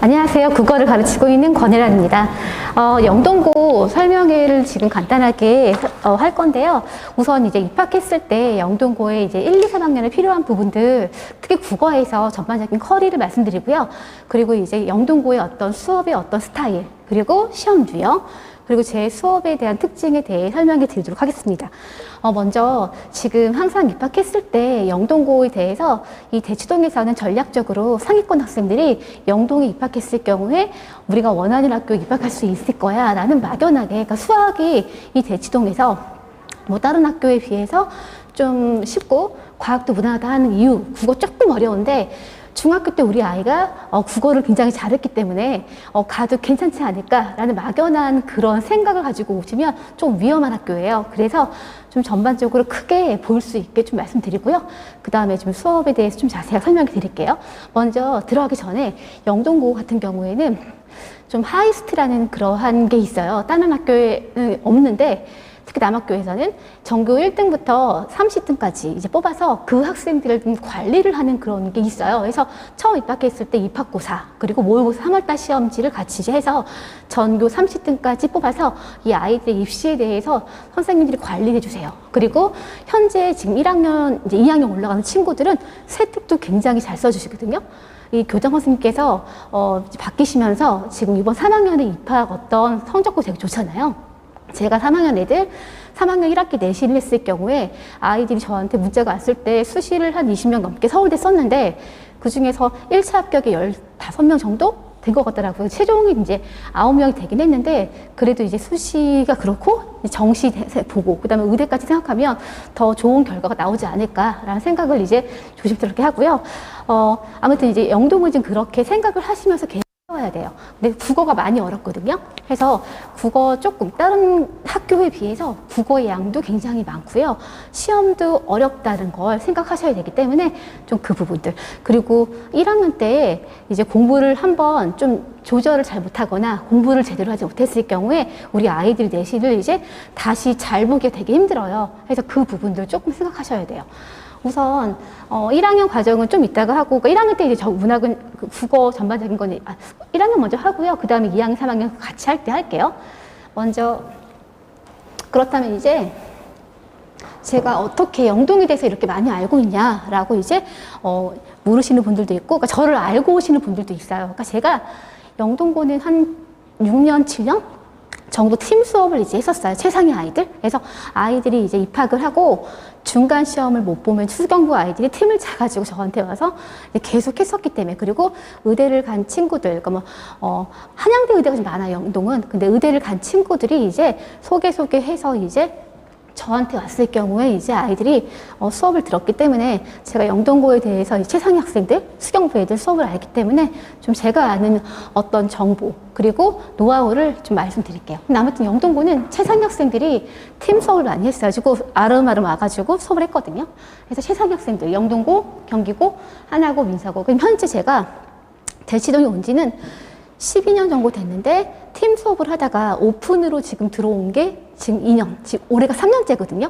안녕하세요. 국어를 가르치고 있는 권혜란입니다. 영동고 설명회를 지금 간단하게 할 건데요. 우선 이제 입학했을 때 영동고에 이제 1, 2, 3학년에 필요한 부분들, 특히 국어에서 전반적인 커리를 말씀드리고요. 그리고 이제 영동고의 어떤 수업의 어떤 스타일, 그리고 시험 유형, 그리고 제 수업에 대한 특징에 대해 설명해 드리도록 하겠습니다. 먼저 지금 항상 입학했을 때 영동고에 대해서 이 대치동에서는 전략적으로 상위권 학생들이 영동에 입학했을 경우에 우리가 원하는 학교에 입학할 수 있을 거야 라는 막연하게, 그러니까 수학이 이 대치동에서 뭐 다른 학교에 비해서 좀 쉽고 과학도 무난하다 하는 이유, 국어 조금 어려운데 중학교 때 우리 아이가 국어를 굉장히 잘했기 때문에 가도 괜찮지 않을까라는 막연한 그런 생각을 가지고 오시면 좀 위험한 학교예요. 그래서 좀 전반적으로 크게 볼 수 있게 좀 말씀드리고요. 그 다음에 좀 수업에 대해서 좀 자세하게 설명해 드릴게요. 먼저 들어가기 전에 영동고 같은 경우에는 좀 하이스트라는 그러한 게 있어요. 다른 학교에는 없는데 특히 남학교에서는 전교 1등부터 30등까지 이제 뽑아서 그 학생들을 좀 관리를 하는 그런 게 있어요. 그래서 처음 입학했을 때 입학고사, 그리고 모의고사 3월달 시험지를 같이 이제 해서 전교 30등까지 뽑아서 이 아이들의 입시에 대해서 선생님들이 관리해 주세요. 그리고 현재 지금 1학년, 이제 2학년 올라가는 친구들은 세특도 굉장히 잘 써주시거든요. 이 교장 선생님께서 바뀌시면서 지금 이번 3학년에 입학 어떤 성적도 되게 좋잖아요. 제가 3학년 애들 3학년 1학기 내신을 했을 경우에 아이들이 저한테 문자가 왔을 때 수시를 한 20명 넘게 서울대 썼는데 그 중에서 1차 합격에 15명 정도 된 것 같더라고요. 최종이 이제 9명이 되긴 했는데 그래도 이제 수시가 그렇고 정시 보고 그다음에 의대까지 생각하면 더 좋은 결과가 나오지 않을까라는 생각을 이제 조심스럽게 하고요. 아무튼 이제 영동은 좀 그렇게 생각을 하시면서 해야 돼요. 근데 국어가 많이 어렵거든요. 그래서 국어 조금 다른 학교에 비해서 국어의 양도 굉장히 많고요. 시험도 어렵다는 걸 생각하셔야 되기 때문에 좀 그 부분들. 그리고 1학년 때 이제 공부를 한번 좀 조절을 잘 못하거나 공부를 제대로 하지 못했을 경우에 우리 아이들이 내신을 이제 다시 잘 보기가 되게 힘들어요. 그래서 그 부분들 조금 생각하셔야 돼요. 우선 1학년 과정은 좀 이따가 하고, 그러니까 1학년 때 이제 문학은 국어 전반적인 건 1학년 먼저 하고요. 그 다음에 2학년, 3학년 같이 할 때 할게요. 먼저 그렇다면 이제 제가 어떻게 영동에 대해서 이렇게 많이 알고 있냐라고 이제 물으시는 분들도 있고, 그러니까 저를 알고 오시는 분들도 있어요. 그러니까 제가 영동고는 한 6년, 7년 정도 팀 수업을 이제 했었어요. 최상위 아이들. 그래서 아이들이 이제 입학을 하고 중간 시험을 못 보면 수경부 아이들이 팀을 짜가지고 저한테 와서 계속 했었기 때문에, 그리고 의대를 간 친구들, 그러니까 한양대 의대가 좀 많아요, 영동은. 근데 의대를 간 친구들이 이제 소개해서 이제 저한테 왔을 경우에 이제 아이들이 수업을 들었기 때문에 제가 영동고에 대해서 최상위 학생들, 수경부 애들 수업을 알기 때문에 좀 제가 아는 어떤 정보 그리고 노하우를 좀 말씀드릴게요. 근데 아무튼 영동고는 최상위 학생들이 팀 수업을 많이 했어요. 가지고 아름아름 와가지고 수업을 했거든요. 그래서 최상위 학생들, 영동고, 경기고, 하나고, 민사고. 그럼 현재 제가 대치동에 온 지는 12년 정도 됐는데 팀 수업을 하다가 오픈으로 지금 들어온 게 지금 2년, 지금 올해가 3년째거든요.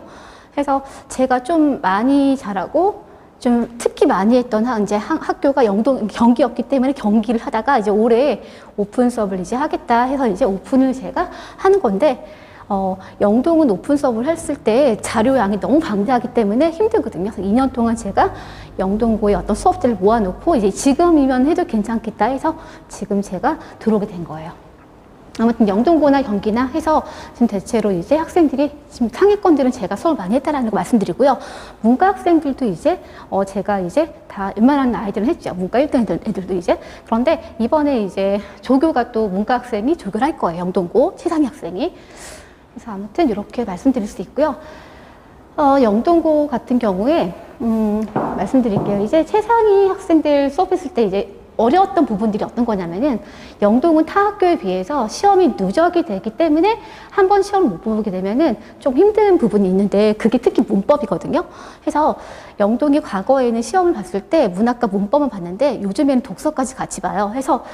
그래서 제가 좀 많이 잘하고 좀 특히 많이 했던 이제 학교가 영동 경기였기 때문에 경기를 하다가 이제 올해 오픈 수업을 이제 하겠다 해서 이제 오픈을 제가 하는 건데, 영동은 오픈 수업을 했을 때 자료량이 너무 방대하기 때문에 힘들거든요. 그래서 2년 동안 제가 영동고의 어떤 수업들을 모아놓고 이제 지금이면 해도 괜찮겠다 해서 지금 제가 들어오게 된 거예요. 아무튼 영동고나 경기나 해서 지금 대체로 이제 학생들이 지금 상위권들은 제가 수업을 많이 했다라는 거 말씀드리고요. 문과 학생들도 이제 제가 이제 다 웬만한 아이들은 했죠. 문과 1등 애들도 이제. 그런데 이번에 이제 조교가 또 문과 학생이 조교를 할 거예요. 영동고 최상위 학생이. 그래서 아무튼 이렇게 말씀드릴 수 있고요. 영동고 같은 경우에 말씀드릴게요. 이제 최상위 학생들 수업했을 때 이제 어려웠던 부분들이 어떤 거냐면은, 영동은 타 학교에 비해서 시험이 누적이 되기 때문에 한 번 시험을 못 보게 되면은 좀 힘든 부분이 있는데, 그게 특히 문법이거든요. 그래서 영동이 과거에는 시험을 봤을 때 문학과 문법만 봤는데 요즘에는 독서까지 같이 봐요. 그래서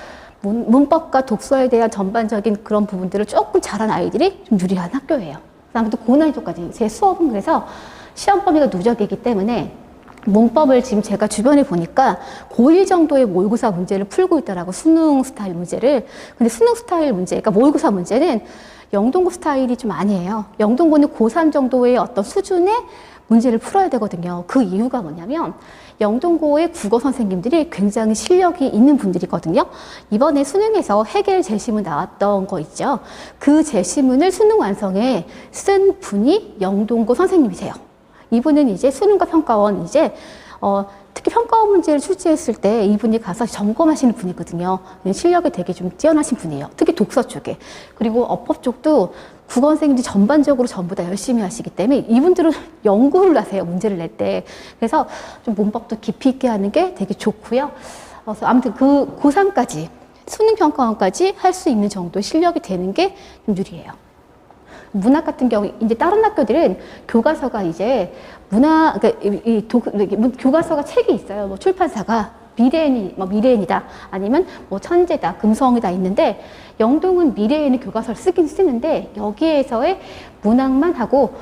문법과 독서에 대한 전반적인 그런 부분들을 조금 잘한 아이들이 좀 유리한 학교예요. 아무튼 고난이도까지. 제 수업은 그래서 시험 범위가 누적이기 때문에 문법을 지금 제가 주변에 보니까 고1 정도의 모의고사 문제를 풀고 있더라고, 수능 스타일 문제를. 근데 수능 스타일 문제, 그러니까 모의고사 문제는 영동고 스타일이 좀 아니에요. 영동고는 고3 정도의 어떤 수준의 문제를 풀어야 되거든요. 그 이유가 뭐냐면 영동고의 국어 선생님들이 굉장히 실력이 있는 분들이거든요. 이번에 수능에서 해겔 제시문 나왔던 거 있죠. 그 제시문을 수능 완성에 쓴 분이 영동고 선생님이세요. 이분은 이제 수능과 평가원 특히 평가원 문제를 출제했을 때 이분이 가서 점검하시는 분이거든요. 실력이 되게 좀 뛰어나신 분이에요. 특히 독서 쪽에. 그리고 어법 쪽도 국어 선생님들이 전반적으로 전부 다 열심히 하시기 때문에 이분들은 연구를 하세요. 문제를 낼 때. 그래서 좀 문법도 깊이 있게 하는 게 되게 좋고요. 그래서 아무튼 그 고3까지 수능 평가원까지 할 수 있는 정도 실력이 되는 게 좀 유리해요. 문학 같은 경우, 이제 다른 학교들은 교과서가 이제 교과서가 책이 있어요. 뭐 출판사가 미래인이다. 아니면 뭐 천재다, 금성이다 있는데, 영동은 미래인의 교과서를 쓰긴 쓰는데, 여기에서의 문학만 하고,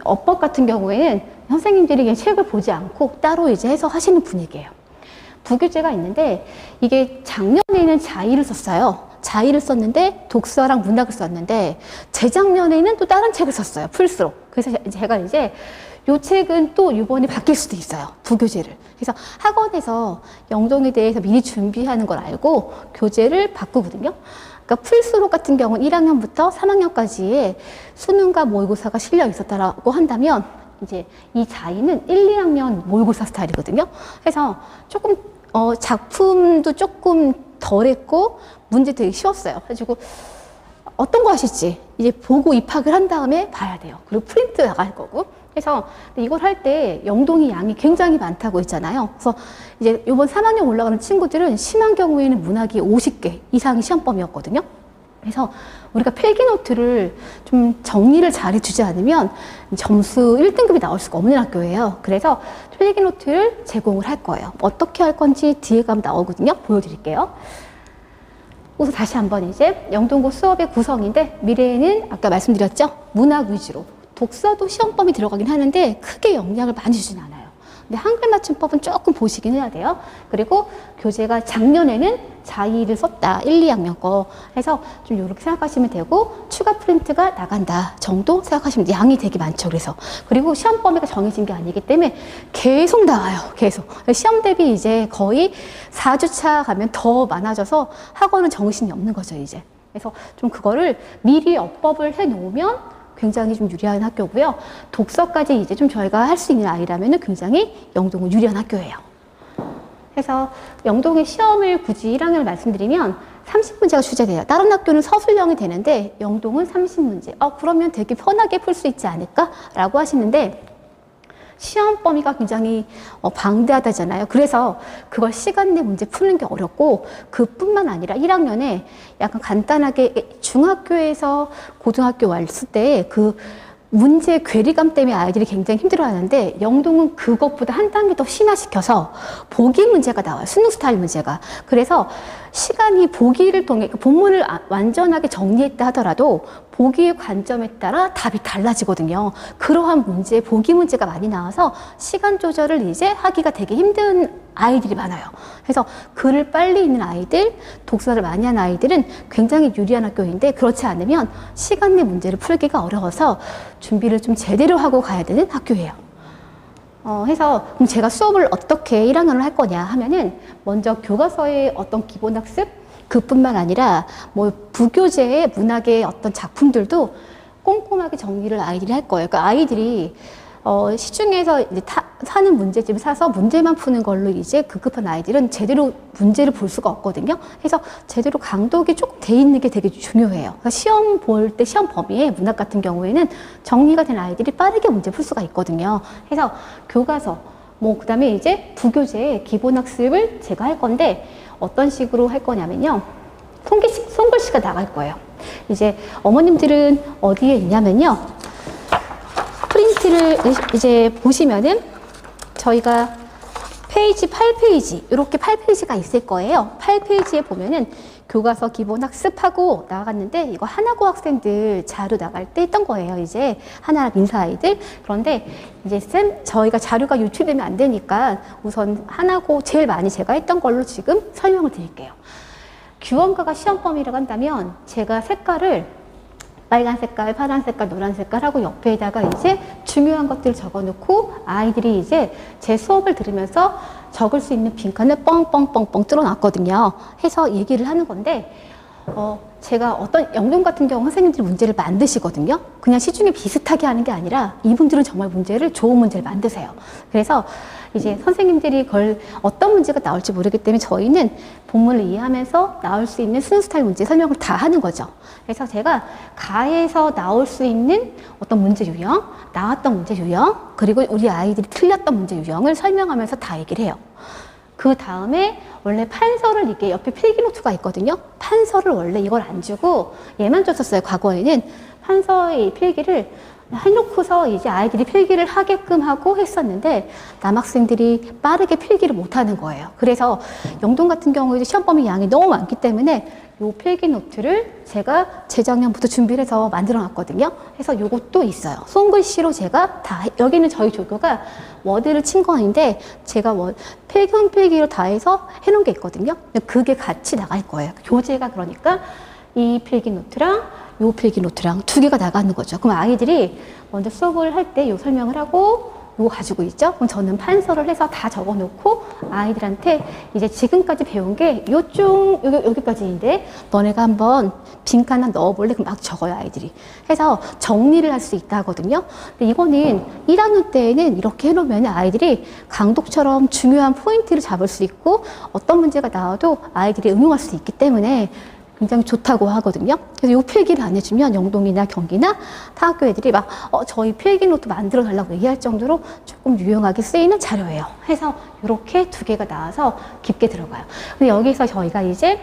어법 같은 경우에는 선생님들이 그냥 책을 보지 않고 따로 이제 해석하시는 분위기예요. 부교재가 있는데, 이게 작년에는 자의를 썼어요. 자의를 썼는데 독서랑 문학을 썼는데 재작년에는 또 다른 책을 썼어요. 풀수록. 그래서 제가 이제 요 책은 또 이번에 바뀔 수도 있어요. 부교재를. 그래서 학원에서 영동에 대해서 미리 준비하는 걸 알고 교재를 바꾸거든요. 그러니까 풀수록 같은 경우는 1학년부터 3학년까지의 수능과 모의고사가 실려 있었다라고 한다면 이제 이 자의는 1, 2학년 모의고사 스타일이거든요. 그래서 조금 작품도 조금 덜했고 문제 되게 쉬웠어요. 그래가지고 어떤 거 하실지 이제 보고 입학을 한 다음에 봐야 돼요. 그리고 프린트 나갈 거고. 그래서 이걸 할 때 영동이 양이 굉장히 많다고 했잖아요. 그래서 이제 이번 3학년 올라가는 친구들은 심한 경우에는 문학이 50개 이상이 시험범위였거든요. 그래서 우리가 필기노트를 좀 정리를 잘 해주지 않으면 점수 1등급이 나올 수가 없는 학교예요. 그래서 필기노트를 제공을 할 거예요. 어떻게 할 건지 뒤에 가면 나오거든요. 보여드릴게요. 우선 다시 한번 이제 영동고 수업의 구성인데, 미래에는 아까 말씀드렸죠? 문학 위주로. 독서도 시험범위 들어가긴 하는데 크게 영향을 많이 주진 않아요. 근데 한글 맞춤법은 조금 보시긴 해야 돼요. 그리고 교재가 작년에는 자의를 썼다. 1, 2학년 거. 해서 좀 이렇게 생각하시면 되고, 추가 프린트가 나간다 정도 생각하시면 돼요. 양이 되게 많죠. 그래서. 그리고 시험 범위가 정해진 게 아니기 때문에 계속 나와요. 계속. 시험 대비 이제 거의 4주차 가면 더 많아져서 학원은 정신이 없는 거죠, 이제. 그래서 좀 그거를 미리 업법을 해 놓으면 굉장히 좀 유리한 학교고요. 독서까지 이제 좀 저희가 할 수 있는 아이라면 굉장히 영동은 유리한 학교예요. 그래서 영동의 시험을 굳이 1학년을 말씀드리면 30문제가 출제돼요. 다른 학교는 서술형이 되는데 영동은 30문제. 그러면 되게 편하게 풀 수 있지 않을까라고 하시는데, 시험 범위가 굉장히 방대하다잖아요. 그래서 그걸 시간 내 문제 푸는 게 어렵고, 그뿐만 아니라 1학년에 약간 간단하게 중학교에서 고등학교 왔을 때 그 문제 괴리감 때문에 아이들이 굉장히 힘들어하는데, 영동은 그것보다 한 단계 더 심화시켜서 보기 문제가 나와요. 수능 스타일 문제가. 그래서 시간이 보기를 통해 본문을 완전하게 정리했다 하더라도 보기의 관점에 따라 답이 달라지거든요. 그러한 문제, 보기 문제가 많이 나와서 시간 조절을 이제 하기가 되게 힘든 아이들이 많아요. 그래서 글을 빨리 읽는 아이들, 독서를 많이 하는 아이들은 굉장히 유리한 학교인데, 그렇지 않으면 시간 내 문제를 풀기가 어려워서 준비를 좀 제대로 하고 가야 되는 학교예요. 해서 그럼 제가 수업을 어떻게 1학년을 할 거냐 하면은, 먼저 교과서의 어떤 기본 학습, 그뿐만 아니라 뭐 부교재의 문학의 어떤 작품들도 꼼꼼하게 정리를 아이들이 할 거예요. 그러니까 아이들이 시중에서 이제 사는 문제집을 사서 문제만 푸는 걸로 이제 급급한 아이들은 제대로 문제를 볼 수가 없거든요. 그래서 제대로 강독이 조금 돼 있는 게 되게 중요해요. 그러니까 시험 볼 때 시험 범위에 문학 같은 경우에는 정리가 된 아이들이 빠르게 문제 풀 수가 있거든요. 그래서 교과서, 그 다음에 이제 부교재의 기본 학습을 제가 할 건데, 어떤 식으로 할 거냐면요. 손글씨가 나갈 거예요. 이제 어머님들은 어디에 있냐면요. 프린트를 이제 보시면은 저희가 페이지 8페이지, 이렇게 8페이지가 있을 거예요. 8페이지에 보면은 교과서 기본 학습하고 나갔는데, 이거 하나고 학생들 자료 나갈 때 했던 거예요. 이제 하나 민사 아이들. 그런데 이제 저희가 자료가 유출되면 안 되니까 우선 하나고 제일 많이 제가 했던 걸로 지금 설명을 드릴게요. 규원가가 시험 범위라고 한다면 제가 색깔을 빨간 색깔, 파란 색깔, 노란 색깔 하고 옆에다가 이제 중요한 것들을 적어놓고 아이들이 이제 제 수업을 들으면서 적을 수 있는 빈칸을 뻥뻥뻥뻥 뚫어놨거든요. 해서 얘기를 하는 건데, 제가 어떤 영동 같은 경우 선생님들이 문제를 만드시거든요. 그냥 시중에 비슷하게 하는 게 아니라 이분들은 정말 좋은 문제를 만드세요. 그래서 이제 선생님들이 어떤 문제가 나올지 모르기 때문에 저희는 본문을 이해하면서 나올 수 있는 순수 스타일 문제 설명을 다 하는 거죠. 그래서 제가 가에서 나올 수 있는 어떤 문제 유형, 나왔던 문제 유형, 그리고 우리 아이들이 틀렸던 문제 유형을 설명하면서 다 얘기를 해요. 그 다음에 원래 판서를 이게 옆에 필기노트가 있거든요. 판서를 원래 이걸 안 주고 얘만 줬었어요. 과거에는 판서의 필기를 해놓고서 이제 아이들이 필기를 하게끔 하고 했었는데 남학생들이 빠르게 필기를 못하는 거예요. 그래서 영동 같은 경우에도 시험 범위 양이 너무 많기 때문에 요 필기 노트를 제가 재작년부터 준비를 해서 만들어 놨거든요. 그래서 요것도 있어요. 손글씨로 제가 다, 여기는 저희 조교가 워드를 친 거 아닌데 제가 필기로 다 해서 해놓은 게 있거든요. 그게 같이 나갈 거예요. 교재가 그러니까 이 필기 노트랑 요 필기 노트랑 두 개가 나가는 거죠. 그럼 아이들이 먼저 수업을 할 때 요 설명을 하고 요거 가지고 있죠. 그럼 저는 판서를 해서 다 적어 놓고 아이들한테 이제 지금까지 배운 게 여기까지인데 너네가 한번 빈칸 하나 넣어볼래? 그럼 막 적어요, 아이들이. 해서 정리를 할 수 있다 하거든요. 근데 이거는 1학년 때에는 이렇게 해놓으면 아이들이 강독처럼 중요한 포인트를 잡을 수 있고 어떤 문제가 나와도 아이들이 응용할 수 있기 때문에 굉장히 좋다고 하거든요. 그래서 이 필기를 안 해주면 영동이나 경기나 타 학교 애들이 막 저희 필기 노트 만들어 달라고 얘기할 정도로 조금 유용하게 쓰이는 자료예요. 해서 이렇게 두 개가 나와서 깊게 들어가요. 근데 여기서 저희가 이제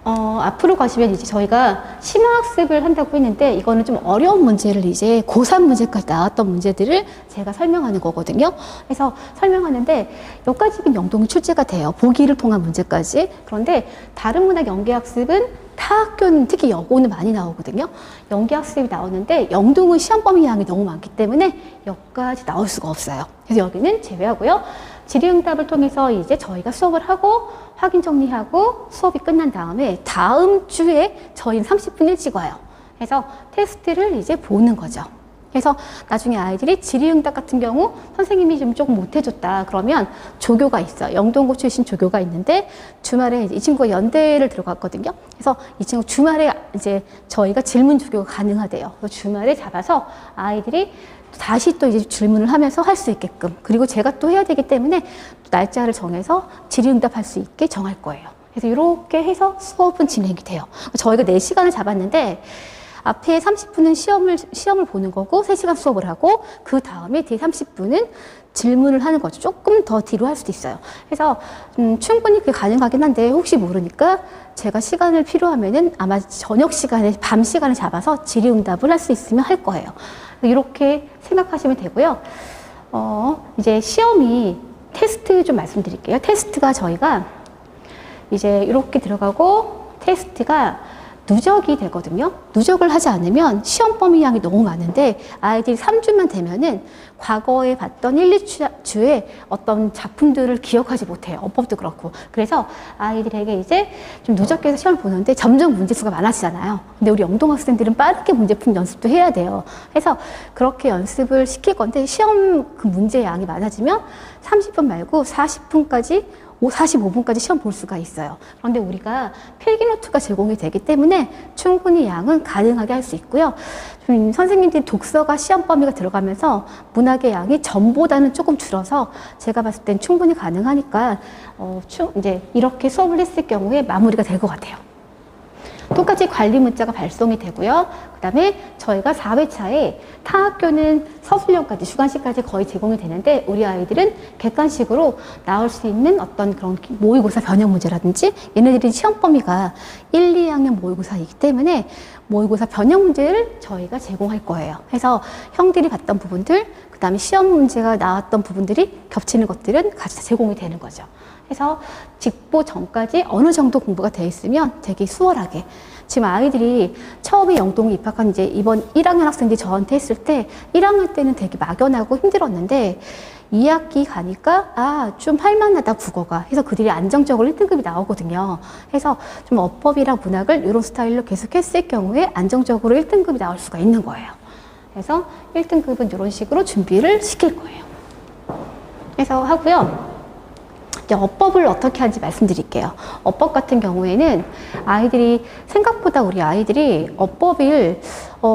앞으로 가시면 이제 저희가 심화학습을 한다고 했는데 이거는 좀 어려운 문제를 이제 고3 문제까지 나왔던 문제들을 제가 설명하는 거거든요. 그래서 설명하는데 여기까지는 영동이 출제가 돼요. 보기를 통한 문제까지. 그런데 다른 문학 연계학습은 타 학교는 특히 여고는 많이 나오거든요. 연계학습이 나오는데 영동은 시험 범위 양이 너무 많기 때문에 여기까지 나올 수가 없어요. 그래서 여기는 제외하고요. 질의응답을 통해서 이제 저희가 수업을 하고 확인 정리하고 수업이 끝난 다음에 다음 주에 저희는 30분 일찍 와요. 그래서 테스트를 이제 보는 거죠. 그래서 나중에 아이들이 질의응답 같은 경우 선생님이 좀 조금 못해줬다 그러면 조교가 있어요. 영동고 출신 조교가 있는데 주말에 이 친구가 연대를 들어갔거든요. 그래서 이 친구 주말에 이제 저희가 질문 조교가 가능하대요. 그래서 주말에 잡아서 아이들이 다시 또 이제 질문을 하면서 할 수 있게끔, 그리고 제가 또 해야 되기 때문에 날짜를 정해서 질의응답 할 수 있게 정할 거예요. 그래서 이렇게 해서 수업은 진행이 돼요. 저희가 4시간을 잡았는데 앞에 30분은 시험을 보는 거고 3시간 수업을 하고 그 다음에 뒤에 30분은 질문을 하는 거죠. 조금 더 뒤로 할 수도 있어요. 그래서 충분히 그게 가능하긴 한데 혹시 모르니까 제가 시간을 필요하면은 아마 저녁 시간에 밤 시간을 잡아서 질의응답을 할 수 있으면 할 거예요. 이렇게 생각하시면 되고요. 이제 시험이 테스트 좀 말씀드릴게요. 테스트가 저희가 이제 이렇게 들어가고 테스트가 누적이 되거든요. 누적을 하지 않으면 시험 범위 양이 너무 많은데 아이들이 3주만 되면은 과거에 봤던 1, 2주에 어떤 작품들을 기억하지 못해요. 어법도 그렇고. 그래서 아이들에게 이제 좀 누적해서 시험을 보는데 점점 문제수가 많아지잖아요. 근데 우리 영동 학생들은 빠르게 문제풀 연습도 해야 돼요. 그래서 그렇게 연습을 시킬 건데 시험 그 문제 양이 많아지면 30분 말고 40분까지 45분까지 시험 볼 수가 있어요. 그런데 우리가 필기노트가 제공이 되기 때문에 충분히 양은 가능하게 할 수 있고요. 선생님들이 독서가 시험 범위가 들어가면서 문학의 양이 전보다는 조금 줄어서 제가 봤을 땐 충분히 가능하니까 이제 이렇게 수업을 했을 경우에 마무리가 될 것 같아요. 똑같이 관리 문자가 발송이 되고요. 그 다음에 저희가 4회차에 타 학교는 서술형까지 주관식까지 거의 제공이 되는데 우리 아이들은 객관식으로 나올 수 있는 어떤 그런 모의고사 변형 문제라든지 얘네들이 시험 범위가 1, 2학년 모의고사이기 때문에 모의고사 변형 문제를 저희가 제공할 거예요. 그래서 형들이 봤던 부분들 그 다음에 시험 문제가 나왔던 부분들이 겹치는 것들은 같이 제공이 되는 거죠. 그래서 직보 전까지 어느 정도 공부가 돼 있으면 되게 수월하게. 지금 아이들이 처음에 영동에 입학한 이제 이번 1학년 학생들이 저한테 했을 때 1학년 때는 되게 막연하고 힘들었는데 2학기 가니까 좀 할만하다 국어가 해서 그들이 안정적으로 1등급이 나오거든요. 해서 좀 어법이랑 문학을 이런 스타일로 계속 했을 경우에 안정적으로 1등급이 나올 수가 있는 거예요. 그래서 1등급은 이런 식으로 준비를 시킬 거예요. 그래서 하고요. 이제 어법을 어떻게 하는지 말씀드릴게요. 어법 같은 경우에는 아이들이 생각보다 우리 아이들이 어법을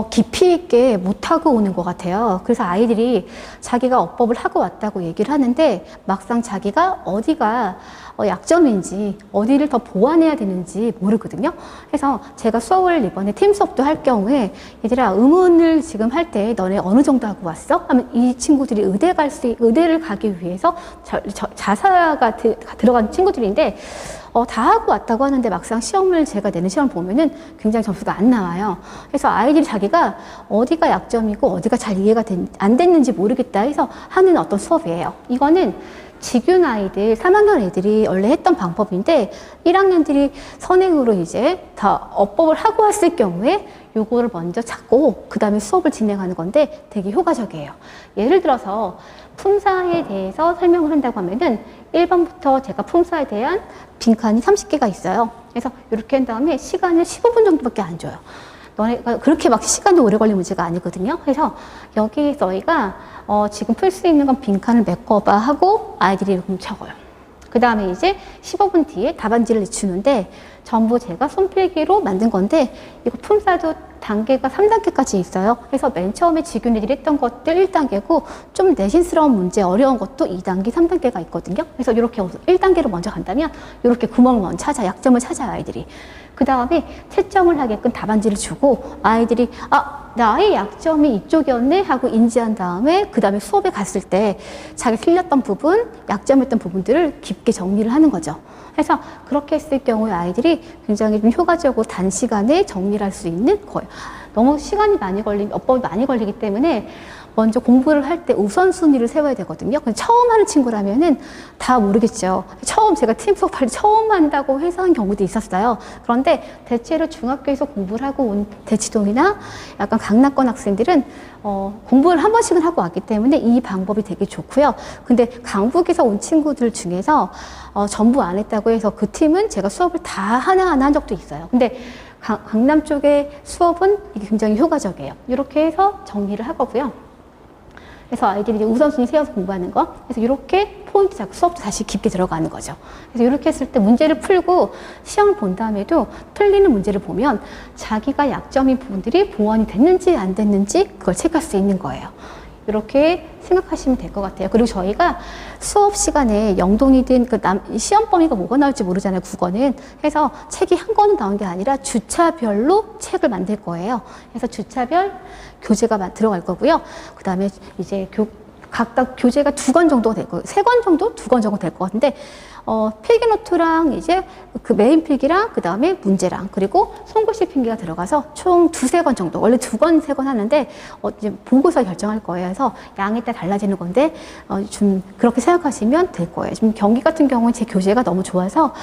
깊이 있게 못하고 오는 것 같아요. 그래서 아이들이 자기가 어법을 하고 왔다고 얘기를 하는데 막상 자기가 어디가 약점인지 어디를 더 보완해야 되는지 모르거든요. 그래서 제가 수업을 이번에 팀 수업도 할 경우에 얘들아 의문을 지금 할 때 너네 어느 정도 하고 왔어? 하면 이 친구들이 의대를 가기 위해서 자사가 들어간 친구들인데 다 하고 왔다고 하는데 막상 시험을 제가 내는 시험을 보면은 굉장히 점수가 안 나와요. 그래서 아이들이 자기가 어디가 약점이고 어디가 잘 이해가 안 됐는지 모르겠다 해서 하는 어떤 수업이에요. 이거는 지균 아이들, 3학년 애들이 원래 했던 방법인데 1학년들이 선행으로 이제 다 어법을 하고 왔을 경우에 요거를 먼저 찾고 그 다음에 수업을 진행하는 건데 되게 효과적이에요. 예를 들어서 품사에 대해서 설명을 한다고 하면은 1번부터 제가 품사에 대한 빈칸이 30개가 있어요. 그래서 이렇게 한 다음에 시간을 15분 정도밖에 안 줘요. 너네가 그렇게 막 시간이 오래 걸리는 문제가 아니거든요. 그래서 여기 너희가 지금 풀 수 있는 건 빈칸을 메꿔봐 하고 아이들이 이렇게 적어요. 그 다음에 이제 15분 뒤에 답안지를 내주는데 전부 제가 손필기로 만든 건데 이거 품사도 단계가 3단계까지 있어요. 그래서 맨 처음에 지균이들이 했던 것들 1단계고 좀 내신스러운 문제 어려운 것도 2단계, 3단계가 있거든요. 그래서 이렇게 1단계로 먼저 간다면 이렇게 구멍을 먼저 찾아, 약점을 찾아요, 아이들이. 그 다음에 채점을 하게끔 답안지를 주고 아이들이 나의 약점이 이쪽이었네 하고 인지한 다음에 그 다음에 수업에 갔을 때 자기 틀렸던 부분, 약점했던 부분들을 깊게 정리를 하는 거죠. 그래서 그렇게 했을 경우에 아이들이 굉장히 좀 효과적으로 단시간에 정리를 할 수 있는 거예요. 너무 시간이 많이 어법이 많이 걸리기 때문에 먼저 공부를 할 때 우선순위를 세워야 되거든요. 근데 처음 하는 친구라면은 다 모르겠죠. 처음 제가 팀 수업할 때 처음 한다고 해서 한 경우도 있었어요. 그런데 대체로 중학교에서 공부를 하고 온 대치동이나 약간 강남권 학생들은 공부를 한 번씩은 하고 왔기 때문에 이 방법이 되게 좋고요. 근데 강북에서 온 친구들 중에서 전부 안 했다고 해서 그 팀은 제가 수업을 다 하나하나 한 적도 있어요. 근데 강남 쪽의 수업은 이게 굉장히 효과적이에요. 이렇게 해서 정리를 하거고요. 그래서 아이들이 이제 우선순위 세워서 공부하는 거. 그래서 이렇게 포인트 잡고 수업도 다시 깊게 들어가는 거죠. 그래서 이렇게 했을 때 문제를 풀고 시험을 본 다음에도 틀리는 문제를 보면 자기가 약점인 부분들이 보완이 됐는지 안 됐는지 그걸 체크할 수 있는 거예요. 이렇게 생각하시면 될 것 같아요. 그리고 저희가 수업 시간에 영동이든 시험 범위가 뭐가 나올지 모르잖아요, 국어는. 그래서 책이 한 권은 나온 게 아니라 주차별로 책을 만들 거예요. 그래서 주차별 교재가 들어갈 거고요. 그 다음에 이제 각각 교재가 2권 정도가 될 거예요. 3권 정도? 2권 정도 될 것 같은데, 필기노트랑 이제 그 메인 필기랑 그 다음에 문제랑 그리고 손글씨 필기가 들어가서 총 2-3권 정도. 원래 2권, 3권 하는데, 이제 보고서 결정할 거예요. 그래서 양에 따라 달라지는 건데, 좀 그렇게 생각하시면 될 거예요. 지금 경기 같은 경우는 제 교재가 너무 좋아서,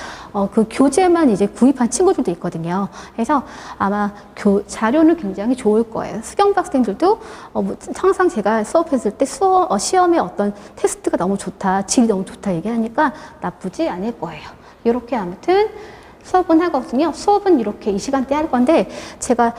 그 교재만 이제 구입한 친구들도 있거든요. 그래서 아마 자료는 굉장히 좋을 거예요. 수경부 학생들도, 항상 제가 수업했을 때 시험에 어떤 테스트가 너무 좋다, 질이 너무 좋다 얘기하니까 나쁘지 않을 거예요. 이렇게 아무튼 수업은 하거든요. 수업은 이렇게 이 시간대 할 건데 제가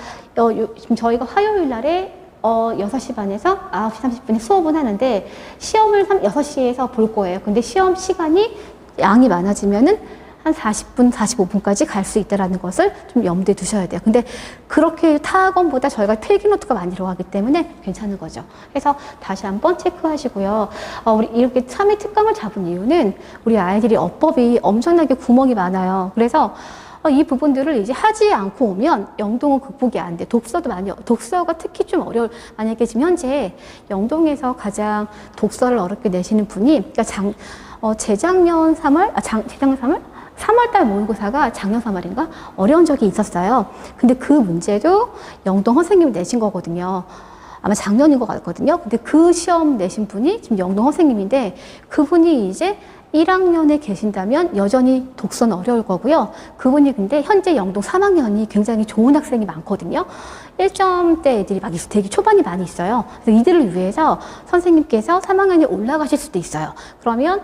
지금 저희가 화요일 날에 6시 반에서 9시 30분에 수업은 하는데 시험을 6시에서 볼 거예요. 근데 시험 시간이 양이 많아지면은 한 40분, 45분까지 갈 수 있다는 것을 좀 염두에 두셔야 돼요. 근데 그렇게 타학원보다 저희가 필기노트가 많이 들어가기 때문에 괜찮은 거죠. 그래서 다시 한번 체크하시고요. 우리 이렇게 3회 특강을 잡은 이유는 우리 아이들이 어법이 엄청나게 구멍이 많아요. 그래서 이 부분들을 이제 하지 않고 오면 영동은 극복이 안 돼. 독서가 특히 좀 어려울. 만약에 지금 현재 영동에서 가장 독서를 어렵게 내시는 분이, 그러니까 재작년 3월? 3월달 모의고사가 작년 3월인가? 어려운 적이 있었어요. 근데 그 문제도 영동 선생님이 내신 거거든요. 아마 작년인 것 같거든요. 근데 그 시험 내신 분이 지금 영동 선생님인데 그분이 이제 1학년에 계신다면 여전히 독서는 어려울 거고요. 그분이 근데 현재 영동 3학년이 굉장히 좋은 학생이 많거든요. 1점대 애들이 막 되게 초반이 많이 있어요. 그래서 이들을 위해서 선생님께서 3학년에 올라가실 수도 있어요. 그러면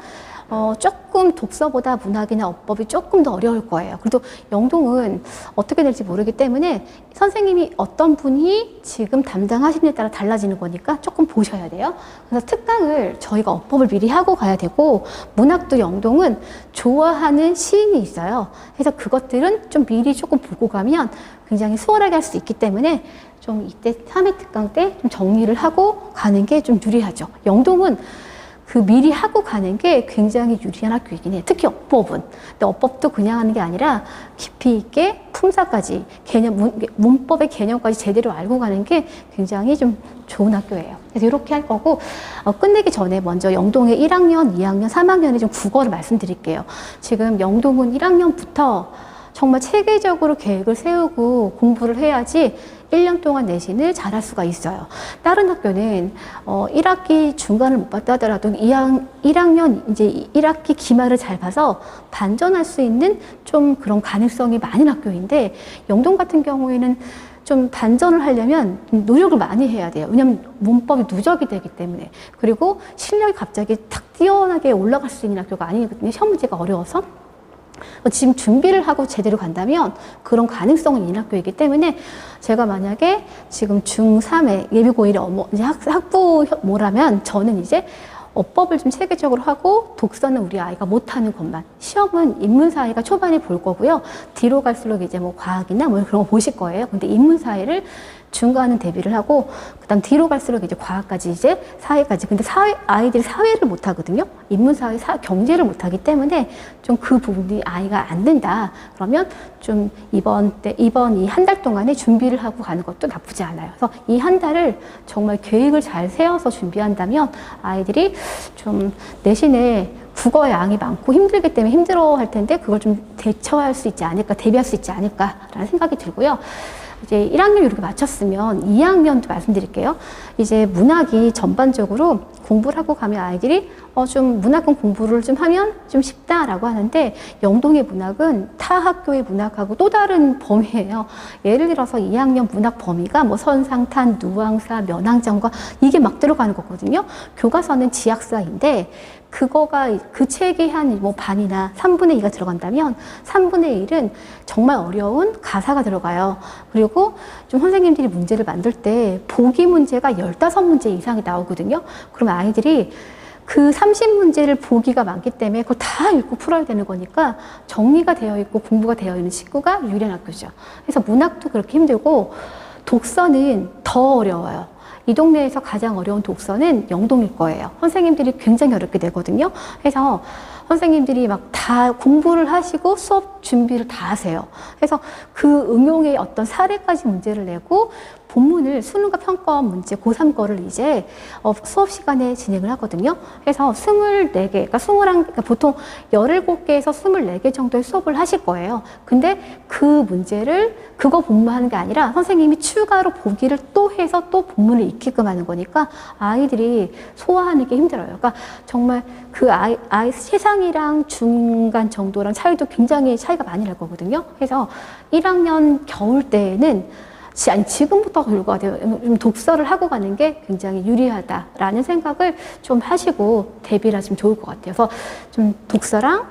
조금 독서보다 문학이나 어법이 조금 더 어려울 거예요. 그래도 영동은 어떻게 될지 모르기 때문에 선생님이 어떤 분이 지금 담당하시느냐에 따라 달라지는 거니까 조금 보셔야 돼요. 그래서 특강을 저희가 어법을 미리 하고 가야 되고, 문학도 영동은 좋아하는 시인이 있어요. 그래서 그것들은 좀 미리 조금 보고 가면 굉장히 수월하게 할 수 있기 때문에 좀 이때 3회 특강 때 좀 정리를 하고 가는 게 좀 유리하죠. 영동은 그 미리 하고 가는 게 굉장히 유리한 학교이긴 해요. 특히 어법은. 근데 어법도 그냥 하는 게 아니라 깊이 있게 품사까지, 문법의 개념까지 제대로 알고 가는 게 굉장히 좀 좋은 학교예요. 그래서 이렇게 할 거고, 끝내기 전에 먼저 영동의 1학년, 2학년, 3학년의 좀 국어를 말씀드릴게요. 지금 영동은 1학년부터 정말 체계적으로 계획을 세우고 공부를 해야지 1년 동안 내신을 잘할 수가 있어요. 다른 학교는 1학기 중간을 못 봤다 하더라도 1학년 이제 1학기 기말을 잘 봐서 반전할 수 있는 좀 그런 가능성이 많은 학교인데, 영동 같은 경우에는 좀 반전을 하려면 노력을 많이 해야 돼요. 왜냐하면 문법이 누적이 되기 때문에. 그리고 실력이 갑자기 탁 뛰어나게 올라갈 수 있는 학교가 아니거든요. 시험 문제가 어려워서. 지금 준비를 하고 제대로 간다면 그런 가능성은 있는 학교이기 때문에, 제가 만약에 지금 중3에 예비고1에 이제 학부모라면 저는 이제 어법을 좀 체계적으로 하고, 독서는 우리 아이가 못하는 것만, 시험은 인문사회가 초반에 볼 거고요. 뒤로 갈수록 이제 뭐 과학이나 뭐 그런 거 보실 거예요. 근데 인문사회를 중간은 대비를 하고, 그다음 뒤로 갈수록 이제 과학까지, 이제 사회까지. 근데 아이들이 사회를 못 하거든요. 인문사회, 경제를 못 하기 때문에 좀 그 부분이 아이가 안 된다. 그러면 좀 이번 이 한 달 동안에 준비를 하고 가는 것도 나쁘지 않아요. 그래서 이 한 달을 정말 계획을 잘 세워서 준비한다면 아이들이 좀 내신에 국어 양이 많고 힘들기 때문에 힘들어 할 텐데, 그걸 좀 대처할 수 있지 않을까, 대비할 수 있지 않을까라는 생각이 들고요. 이제 1학년 이렇게 마쳤으면 2학년도 말씀드릴게요. 이제 문학이 전반적으로 공부를 하고 가면 아이들이 좀 문학은 공부를 좀 하면 좀 쉽다라고 하는데, 영동의 문학은 타 학교의 문학하고 또 다른 범위예요. 예를 들어서 2학년 문학 범위가 뭐 선상탄, 누앙사, 면항정과 이게 막 들어가는 거거든요. 교과서는 지학사인데 그거가 그 책이 한 뭐 반이나 3분의 2가 들어간다면 3분의 1은 정말 어려운 가사가 들어가요. 그리고 좀 선생님들이 문제를 만들 때 보기 문제가 15문제 이상이 나오거든요. 그러면 아이들이 그 30문제를 보기가 많기 때문에 그걸 다 읽고 풀어야 되는 거니까 정리가 되어 있고 공부가 되어 있는 친구가 유리한 학교죠. 그래서 문학도 그렇게 힘들고, 독서는 더 어려워요. 이 동네에서 가장 어려운 독서는 영동일 거예요. 선생님들이 굉장히 어렵게 되거든요. 그래서 선생님들이 막 다 공부를 하시고 수업 준비를 다 하세요. 그래서 그 응용의 어떤 사례까지 문제를 내고, 본문을 수능과 평가원 문제 고3 거를 이제 수업 시간에 진행을 하거든요. 그래서 24개, 그러니까 보통 17개에서 24개 정도의 수업을 하실 거예요. 근데 그 문제를 그거 본문만 하는 게 아니라 선생님이 추가로 보기를 또 해서 또 본문을 익히게끔 하는 거니까 아이들이 소화하는 게 힘들어요. 그러니까 정말 그 아이 세상이랑 중간 정도랑 차이도 굉장히 차이가 많이 날 거거든요. 그래서 1학년 겨울 때에는 지금부터 그럴 것 같아요. 좀 독서를 하고 가는 게 굉장히 유리하다라는 생각을 좀 하시고 대비를 하시면 좋을 것 같아요. 그래서 좀 독서랑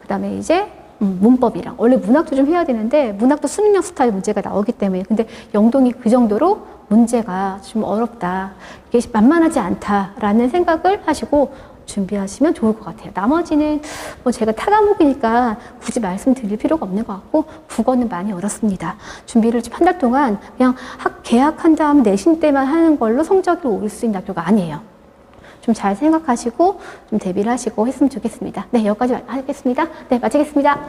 그다음에 이제 문법이랑, 원래 문학도 좀 해야 되는데 문학도 수능형 스타일 문제가 나오기 때문에, 근데 영동이 그 정도로 문제가 좀 어렵다, 이게 만만하지 않다라는 생각을 하시고 준비하시면 좋을 것 같아요. 나머지는 뭐 제가 타과목이니까 굳이 말씀드릴 필요가 없는 것 같고, 국어는 많이 어렵습니다. 준비를 좀 한 달 동안 그냥 개학한 다음 내신 때만 하는 걸로 성적이 오를 수 있는 학교가 아니에요. 좀 잘 생각하시고 좀 대비를 하시고 했으면 좋겠습니다. 네, 여기까지 하겠습니다. 네, 마치겠습니다.